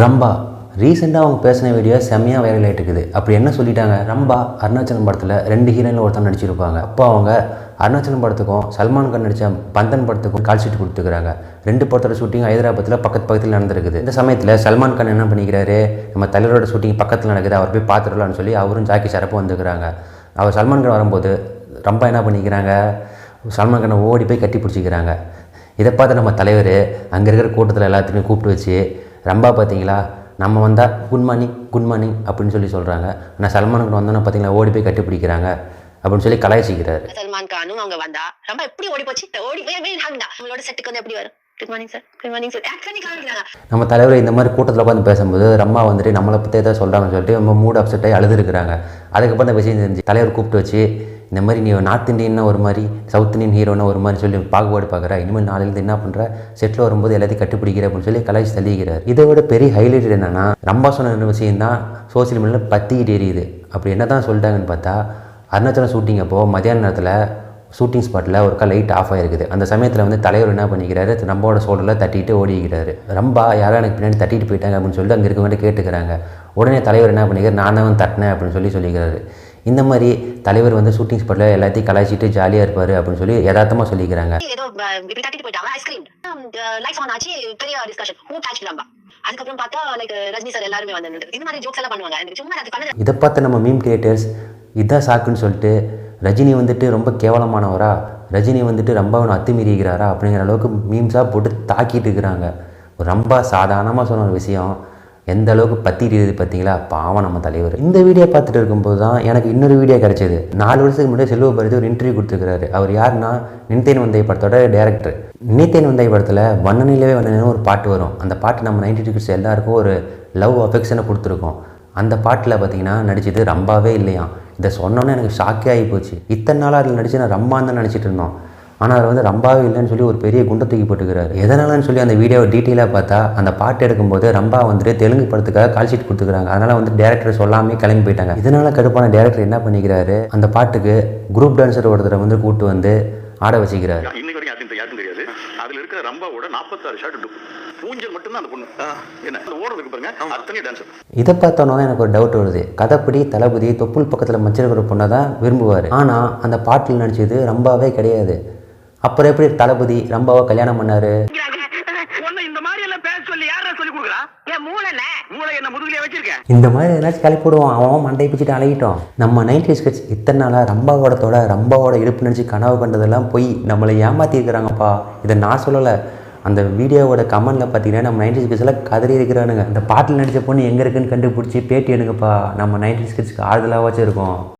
ரம்பா ரீசெண்டாக அவங்க பேசின வீடியோ செம்மையாக வைரல் ஆகிட்டு இருக்குது. அப்படி என்ன சொல்லிட்டாங்க? ரம்பா அருணாச்சலம் படத்தில் 2 ஹீரோயினில் ஒருத்தன் நடிச்சிருப்பாங்க. அப்போ அவங்க அருணாச்சலம் படத்துக்கும் சல்மான் கான் நடித்த பந்தன் படத்துக்கும் கால் ஷீட் கொடுத்துருக்காங்க. 2 படத்தோட ஷூட்டிங் ஹைதராபாத்தில் பக்கத்தில் நடந்திருக்குது. இந்த சமயத்தில் சல்மான் கான் என்ன பண்ணிக்கிறாரு, நம்ம தலைவரோட ஷூட்டிங் பக்கத்தில் நடக்குது, அவர் போய் பார்த்துடலான்னு சொல்லி அவரும் ஜாக்கி ஷரப்பும் வந்துக்கிறாங்க. அவர் சல்மான் கான் வரும்போது ரம்பா என்ன பண்ணிக்கிறாங்க, சல்மான் கானை ஓடி போய் கட்டி பிடிச்சிக்கிறாங்க. இதை பார்த்து நம்ம தலைவர் அங்கே இருக்கிற கூட்டத்தில் எல்லாத்தையுமே கூப்பிட்டு வச்சு, ரம்பா பார்த்தீங்களா நம்ம வந்தால் குட் மார்னிங் அப்படின்னு சொல்லி சொல்கிறாங்க. ஆனால் சல்மான் கான் வந்தோன்னா பார்த்தீங்களா ஓடி போய் கட்டி பிடிக்கிறாங்க அப்படின்னு சொல்லி கலாய்ச்சிக்கிறாரு. சல்மான் கானும் அவங்க வந்தா ரொம்ப எப்படி ஓடி போச்சு, ஓடி போய் நம்மளோட செட்டுக்கு வந்து எப்படி வரும், குட் மார்னிங் சார் நம்ம தலைவர் இந்த மாதிரி கூட்டத்தில் உட்காந்து பேசும்போது ரம்மா வந்துட்டு நம்மளை பற்றி ஏதாவது சொல்கிறாங்கன்னு சொல்லிட்டு ரொம்ப மூட் அப்செட் ஆகி அழுதுருக்குறாங்க. அதுக்கப்புறம் அந்த விஷயம் தெரிஞ்சு தலைவர் கூப்பிட்டு வச்சு, இந்த மாதிரி நீ நார்த் இந்தியன்னா ஒரு மாதிரி, சவுத் இந்தியன் ஹீரோன்னா ஒரு மாதிரி சொல்லி பாகுபாடு பார்க்குற, இனிமேல் நாளையிலேருந்து என்ன பண்ணுற, செட்டில் வரும்போது எல்லாத்தையும் கட்டுப்பிடிக்கிற அப்படின்னு சொல்லி கலாய்ச்சி தள்ளிக்கிறார். இதை விட பெரிய ஹைலைட் என்னென்னா, ரம்பா சொன்ன விஷயம் தான் சோசியல் மீடியாவில் பற்றிக்கிட்டு எரியுது. அப்படி என்ன தான் சொல்லிட்டாங்கன்னு பார்த்தா, அருணாச்சலம் ஷூட்டிங் அப்போது மத்தியான நேரத்தில் ஷூட்டிங் ஸ்பாட்டில் ஒருக்கா லைட் ஆஃப் ஆகிருக்குது. அந்த சமயத்தில் வந்து தலைவர் என்ன பண்ணிக்கிறாரு, ரம்பாவோட சோல்டரில் தட்டிட்டு ஓடிக்கிறாரு. ரம்பா யாரும் எனக்கு பின்னாடி தட்டிட்டு போயிட்டாங்க அப்படின்னு சொல்லிட்டு அங்கே இருக்கவங்க கேட்டுக்கிறாங்க. உடனே தலைவர் என்ன பண்ணிக்கிறார், நான் தான் தட்டினேன் அப்படின்னு சொல்லிக்கிறாரு. இந்த மாதிரி தலைவர் வந்து ஷூட்டிங் ஸ்பாட்டில் எல்லாத்தையும் கலாய்ச்சிட்டு ஜாலியாக இருப்பார் அப்படின்னு சொல்லி யதார்த்தமாக சொல்லிக்கிறாங்க. இதை பார்த்து நம்ம மீம் கிரியேட்டர்ஸ் இதான் சாக்குன்னு சொல்லிட்டு, ரஜினி வந்துட்டு ரொம்ப கேவலமானவரா, ரஜினி வந்துட்டு ரம்பாவை அத்துமீறிக்கிறாரா அப்படிங்கிற அளவுக்கு மீம்ஸாக போட்டு தாக்கிட்டு இருக்கிறாங்க. ரம்பா சாதாரணமாக சொன்ன ஒரு விஷயம் எந்த அளவுக்கு பற்றிட்டு இருக்குது பார்த்தீங்களா, பாவம் நம்ம தலைவர். இந்த வீடியோ பார்த்துட்டு இருக்கும்போது தான் எனக்கு இன்னொரு வீடியோ கிடச்சிது. 4 வருஷத்துக்கு முன்னாடி செல்வ பாரதி ஒரு இன்டர்வியூ கொடுத்துருக்காரு. அவர் யாருன்னா, நினைத்தேன் வந்தை படத்தோட டேரக்டர். நினைத்தேன் வந்தை படத்தில் வண்ணனிலவே வண்ணனு ஒரு பாட்டு வரும். அந்த பாட்டு நம்ம 90 கிட்ஸ் எல்லாருக்கும் ஒரு லவ் அஃபெக்ஷனை கொடுத்துருக்கோம். அந்த பாட்டில் பார்த்தீங்கன்னா நடிச்சது ரம்பாவே இல்லையா. இதை சொன்னோன்னே எனக்கு ஷாக்கே ஆகி போச்சு. இத்தனை நாளாக அதில் நடிச்சு நான் ரம்பான்னு தான் நினச்சிட்டு இருந்தோம். ஆனால் அவர் வந்து ரம்பாவே இல்லைன்னு சொல்லி ஒரு பெரிய குண்டை தூக்கி போட்டுக்கிறாரு. எதனாலன்னு சொல்லி அந்த வீடியோவை டீட்டெயிலாக பார்த்தா, அந்த பாட்டு எடுக்கும்போது ரம்பா வந்துட்டு தெலுங்கு படத்துக்காக கால் ஷீட் கொடுத்துக்கிறாங்க. அதனால் வந்து டேரக்டர் சொல்லாமே கிளம்பி போயிட்டாங்க. இதனால் கடுப்பான டேரக்டர் என்ன பண்ணிக்கிறாரு, அந்த பாட்டுக்கு குரூப் டான்ஸர் ஒருத்தரை வந்து கூப்பிட்டு வந்து ஆட வச்சுக்கிறாரு. இன்னைக்கு வரைக்கும் யாருக்கும் தெரியாது. அதில் இருக்கிற ரம்பாவோட 46 ஷாட் பூஞ்சல் மட்டும்தான் அந்த பொண்ணு என்ன ஓடுறதுக்கு பாருங்க, அத்தனை டான்ஸர். இதை பார்த்தோன்னா எனக்கு ஒரு டவுட் வருது. கதைப்படி தளபதி தொப்புள் பக்கத்தில் மச்சிருக்கிற பொண்ணை தான் விரும்புவார். ஆனால் அந்த பாட்டில் நடிச்சது ரம்பாவே கிடையாது. அப்புறம் எப்படி தளபதி ரம்பாவை கல்யாணம் பண்ணாரு? இந்த மாதிரி ஏதாச்சும் கிளப்பி விடுவான், அவன் மண்டை பிடிச்சிட்டு அழகிட்டோம். நம்ம 90s கிட்ஸ் இத்தனை நாளாக ரம்பாவோட இடுப்பு நினச்சி கனவு கண்டதெல்லாம் போய் நம்மளை ஏமாற்றி இருக்கிறாங்கப்பா. இதை நான் சொல்லலை. அந்த வீடியோவோட கமெண்ட்டில் பார்த்தீங்கன்னா நம்ம 90s கிட்ஸ் எல்லாம் கதறி இருக்கிறானுங்க. அந்த பாட்டில் நடித்த பொண்ணு எங்கே இருக்குன்னு கண்டுபிடிச்சி பேட்டி எடுங்கப்பா. நம்ம 90s கிட்ஸ்க்கு ஆறுதலாக வச்சுருக்கோம்.